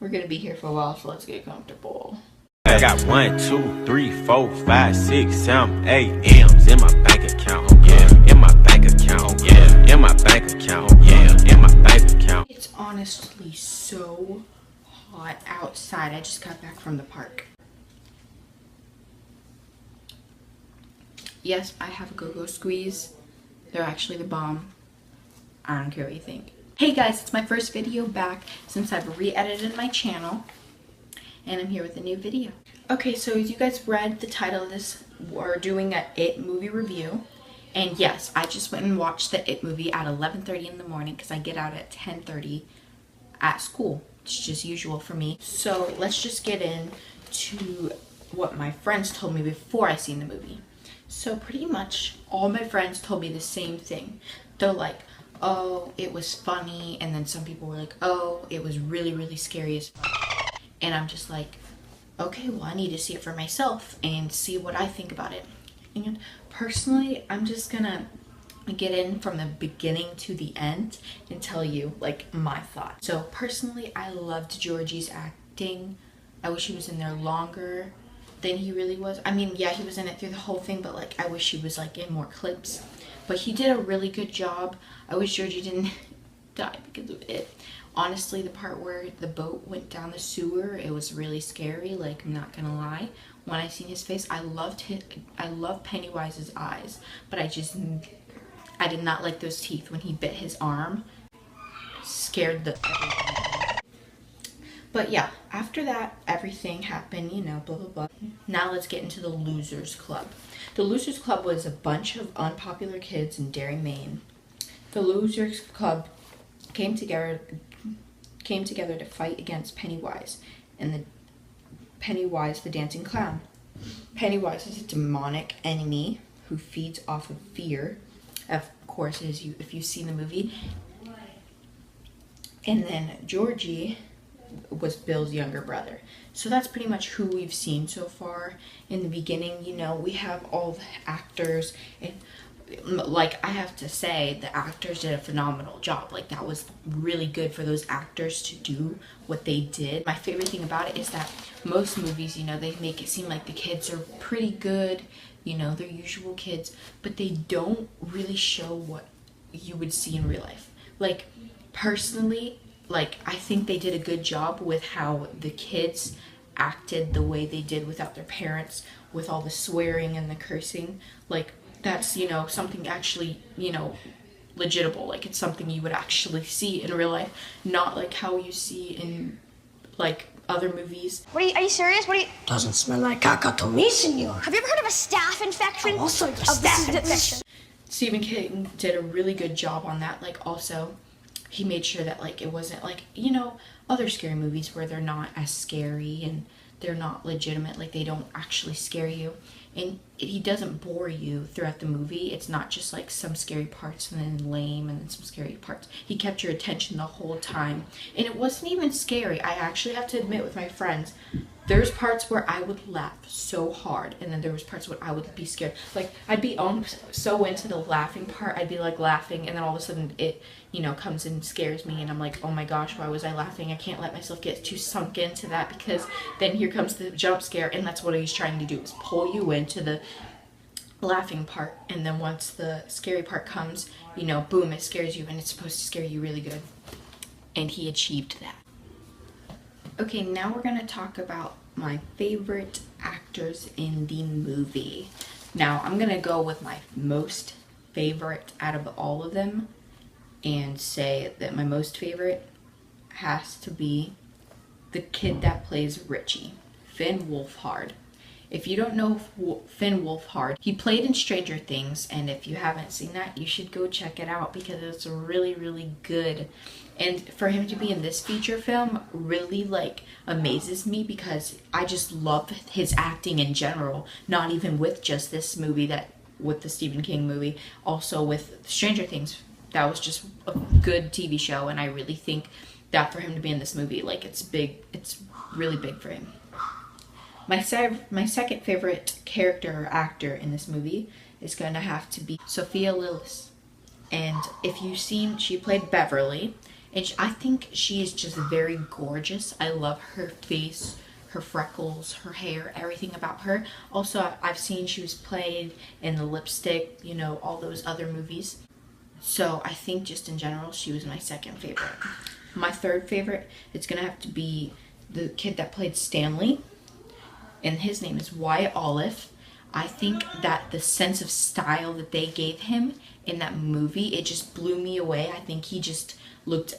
We're gonna be here for a while, so let's get comfortable. I got 1, 2, 3, 4, 5, 6, 7, 8 M's in my bank account. Yeah, in my bank account. Yeah, in my bank account. Yeah, in my bank account. It's honestly so hot outside. I just got back from the park. Yes, I have a go-go squeeze. They're actually the bomb. I don't care what you think. Hey guys, it's my first video back since I've re-edited my channel. And I'm here with a new video. Okay, so as you guys read the title of this, we're doing a It movie review. And yes, I just went and watched the It movie at 11:30 in the morning because I get out at 10:30 at school. It's just usual for me. So let's just get into what my friends told me before I seen the movie. So pretty much all my friends told me the same thing. They're like, oh, it was funny. And then some people were like, oh, it was really, really scary as fuck. And I'm just like, okay, well, I need to see it for myself and see what I think about it. And personally, I'm just gonna get in from the beginning to the end and tell you like my thoughts. So personally, I loved Georgie's acting. I wish he was in there longer than he really was. I mean, yeah, he was in it through the whole thing, but like I wish he was like in more clips. But he did a really good job. I wish Georgie didn't die because of it. Honestly, the part where the boat went down the sewer, it was really scary. Like, I'm not gonna lie. When I seen his face, I love Pennywise's eyes, but I did not like those teeth when he bit his arm. Scared the everything. But yeah, after that, everything happened, you know, blah, blah, blah. Now let's get into the Losers Club. The Losers Club was a bunch of unpopular kids in Derry, Maine. The Losers Club came together to fight against Pennywise and Pennywise the dancing clown. Pennywise is a demonic enemy who feeds off of fear. Of course, if you've seen the movie. And then Georgie was Bill's younger brother. So that's pretty much who we've seen so far. In the beginning, you know, we have all the actors, and like I have to say, the actors did a phenomenal job. Like, that was really good for those actors to do what they did. My favorite thing about it is that most movies, you know, they make it seem like the kids are pretty good, you know, they're usual kids, but they don't really show what you would see in real life. Like, personally, like, I think they did a good job with how the kids acted the way they did without their parents, with all the swearing and the cursing. Like, that's, you know, something actually, you know, legitable. Like, it's something you would actually see in real life, not like how you see in like other movies. Are you serious? Doesn't smell like caca to me, senor. Have you ever heard of a staph infection? Also, your staph infection. Stephen King did a really good job on that. Like, also, he made sure that like it wasn't like, you know, other scary movies where they're not as scary and they're not legitimate, like they don't actually scare you, and he doesn't bore you throughout the movie. It's not just like some scary parts and then lame and then some scary parts. He kept your attention the whole time, and it wasn't even scary. I actually have to admit, with my friends, there's parts where I would laugh so hard, and then there was parts where I would be scared. Like, I'd be so into the laughing part, I'd be like laughing, and then all of a sudden it, you know, comes and scares me, and I'm like, oh my gosh, why was I laughing? I can't let myself get too sunk into that, because then here comes the jump scare, and that's what he's trying to do, is pull you into the laughing part, and then once the scary part comes, you know, boom, it scares you, and it's supposed to scare you really good. And he achieved that. Okay, now we're gonna talk about my favorite actors in the movie. Now, I'm gonna go with my most favorite out of all of them and say that my most favorite has to be the kid that plays Richie, Finn Wolfhard. If you don't know Finn Wolfhard, he played in Stranger Things, and if you haven't seen that, you should go check it out because it's really, really good. And for him to be in this feature film really like amazes me, because I just love his acting in general, not even with just this movie, that with the Stephen King movie, also with Stranger Things. That was just a good TV show, and I really think that for him to be in this movie, like, it's big, it's really big for him. My second favorite character or actor in this movie is going to have to be Sophia Lillis. And if you've seen, she played Beverly And I think she is just very gorgeous. I love her face, her freckles, her hair, everything about her. Also, I've seen she was played in The Lipstick, you know, all those other movies. So I think just in general, she was my second favorite. My third favorite, it's gonna have to be the kid that played Stanley, and his name is Wyatt Olive. I think that the sense of style that they gave him in that movie, it just blew me away. I think he just looked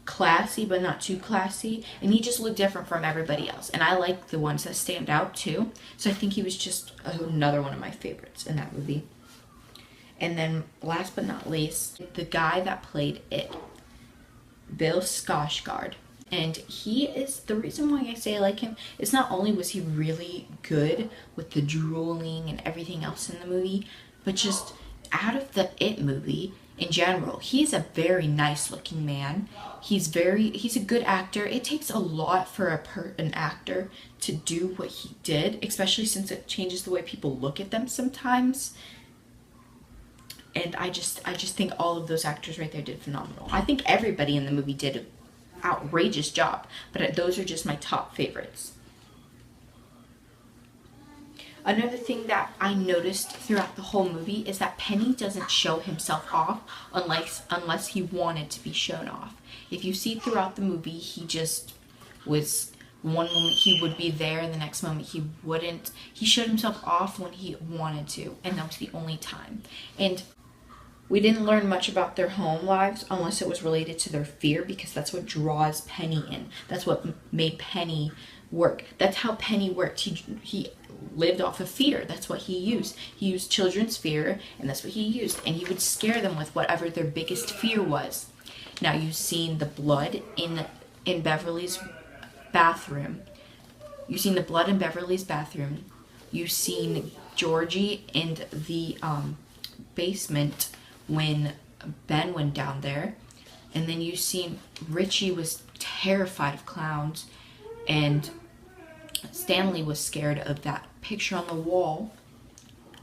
classy, but not too classy, and he just looked different from everybody else, and I like the ones that stand out too. So I think he was just another one of my favorites in that movie. And then last but not least, the guy that played it, Bill Skarsgård. And he is, the reason why I say I like him is not only was he really good with the drooling and everything else in the movie, but just out of the It movie in general, he's a very nice looking man. He's a good actor. It takes a lot for an actor to do what he did, especially since it changes the way people look at them sometimes. And I just think all of those actors right there did phenomenal. I think everybody in the movie did an outrageous job, but those are just my top favorites. Another thing that I noticed throughout the whole movie is that Penny doesn't show himself off unless he wanted to be shown off. If you see throughout the movie, he just was, one moment he would be there and the next moment he wouldn't. He showed himself off when he wanted to, and that was the only time. And we didn't learn much about their home lives unless it was related to their fear, because that's what draws Penny in. That's what made Penny work. That's how Penny worked. He lived off of fear. That's what he used. He used children's fear, and that's what he used. And he would scare them with whatever their biggest fear was. Now, you've seen the blood in Beverly's bathroom. You've seen the blood in Beverly's bathroom. You've seen Georgie in the basement when Ben went down there. And then you've seen Richie was terrified of clowns, and Stanley was scared of that picture on the wall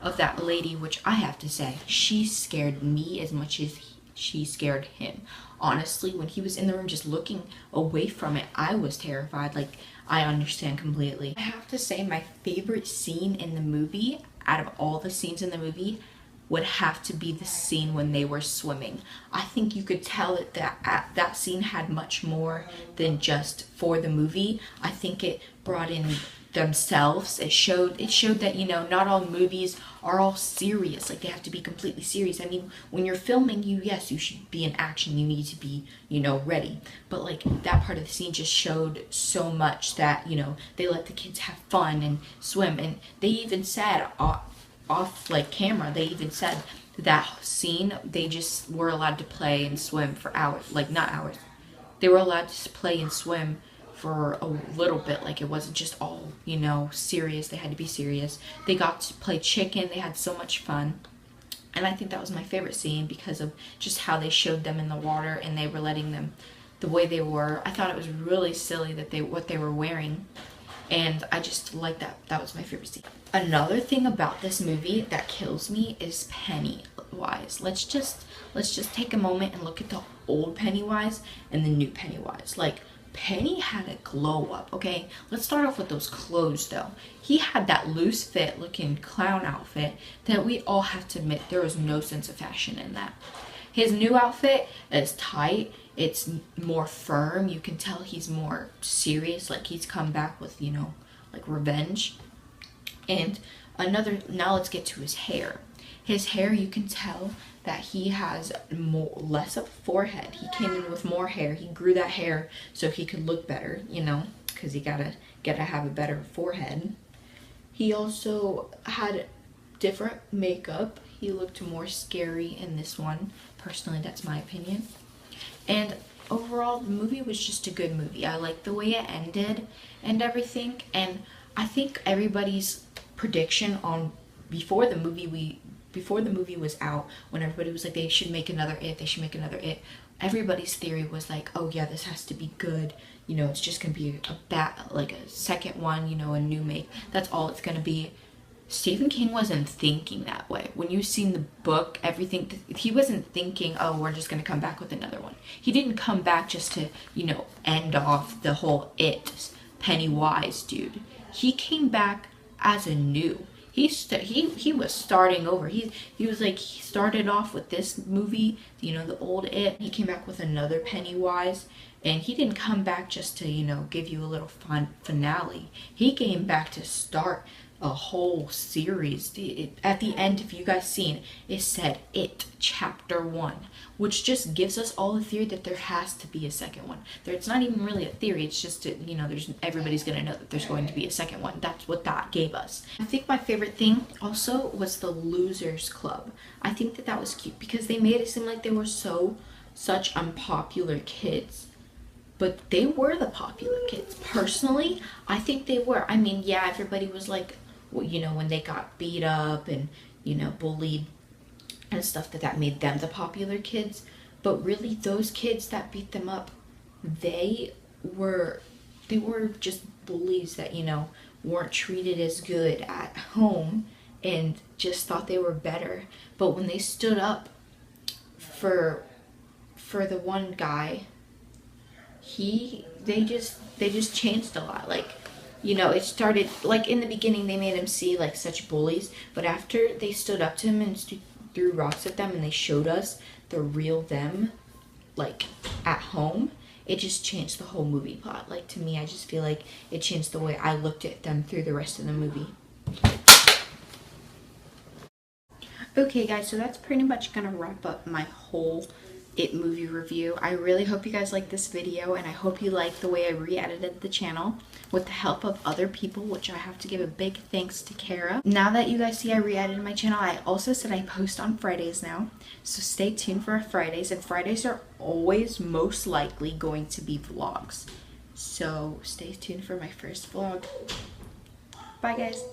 of that lady, which I have to say, she scared me as much as she scared him. Honestly, when he was in the room just looking away from it, I was terrified. Like, I understand completely. I have to say my favorite scene in the movie, out of all the scenes in the movie, would have to be the scene when they were swimming. I think you could tell that scene had much more than just for the movie. I think it brought in themselves. It showed that, you know, not all movies are all serious. Like, they have to be completely serious. I mean, when you're filming, you should be in action. You need to be, you know, ready. But like, that part of the scene just showed so much that, you know, they let the kids have fun and swim. And they even said off like camera, they even said that scene, they just were allowed to play and swim for hours. Like, not hours, they were allowed to play and swim for a little bit. Like, it wasn't just all, you know, serious. They had to be serious. They got to play chicken. They had so much fun. And I think that was my favorite scene because of just how they showed them in the water and they were letting them the way they were. I thought it was really silly that what they were wearing. And I just like that. That was my favorite scene. Another thing about this movie that kills me is Pennywise. Let's just take a moment and look at the old Pennywise and the new Pennywise. Like, Penny had a glow up, okay? Let's start off with those clothes though. He had that loose fit looking clown outfit that we all have to admit there was no sense of fashion in that. His new outfit is tight. It's more firm. You can tell he's more serious, like he's come back with, you know, like revenge. And now let's get to his hair. His hair, you can tell that he has less of a forehead. He came in with more hair. He grew that hair so he could look better, you know, because he gotta have a better forehead. He also had different makeup. He looked more scary in this one. Personally, that's my opinion. And overall, the movie was just a good movie. I liked the way it ended and everything. And I think everybody's prediction on before the movie was out, when everybody was like, they should make another It, everybody's theory was like, oh yeah, this has to be good, you know, it's just gonna be a second one, you know, a new make, that's all it's gonna be. Stephen King wasn't thinking that way. When you've seen the book, everything, he wasn't thinking, oh, we're just going to come back with another one. He didn't come back just to, you know, end off the whole Pennywise dude. He came back as a new. He was starting over. He was like, he started off with this movie, you know, the old It. He came back with another Pennywise. And he didn't come back just to, you know, give you a little fun finale. He came back to start a whole series. At the end, if you guys seen, it said It Chapter 1, which just gives us all the theory that there has to be a second one. It's not even really a theory. It's just, you know, everybody's going to know that there's going to be a second one. That's what that gave us. I think my favorite thing also was the Losers Club. I think that was cute because they made it seem like they were such unpopular kids. But they were the popular kids. Personally, I think they were. I mean, yeah, everybody was like, well, you know, when they got beat up and, you know, bullied and stuff, that made them the popular kids. But really, those kids that beat them up, they were just bullies that, you know, weren't treated as good at home and just thought they were better. But when they stood up for the one guy, they just changed a lot. Like, you know, it started, like, in the beginning they made him see like such bullies, but after they stood up to him and threw rocks at them and they showed us the real them, like, at home, it just changed the whole movie plot. Like, to me, I just feel like it changed the way I looked at them through the rest of the movie. Okay guys, so that's pretty much gonna wrap up my whole It movie review. I really hope you guys liked this video, and I hope you liked the way I re-edited the channel with the help of other people, which I have to give a big thanks to Kara. Now that you guys see I re-edited my channel, I also said I post on Fridays now, so stay tuned for our Fridays, and Fridays are always most likely going to be vlogs. So stay tuned for my first vlog. Bye guys.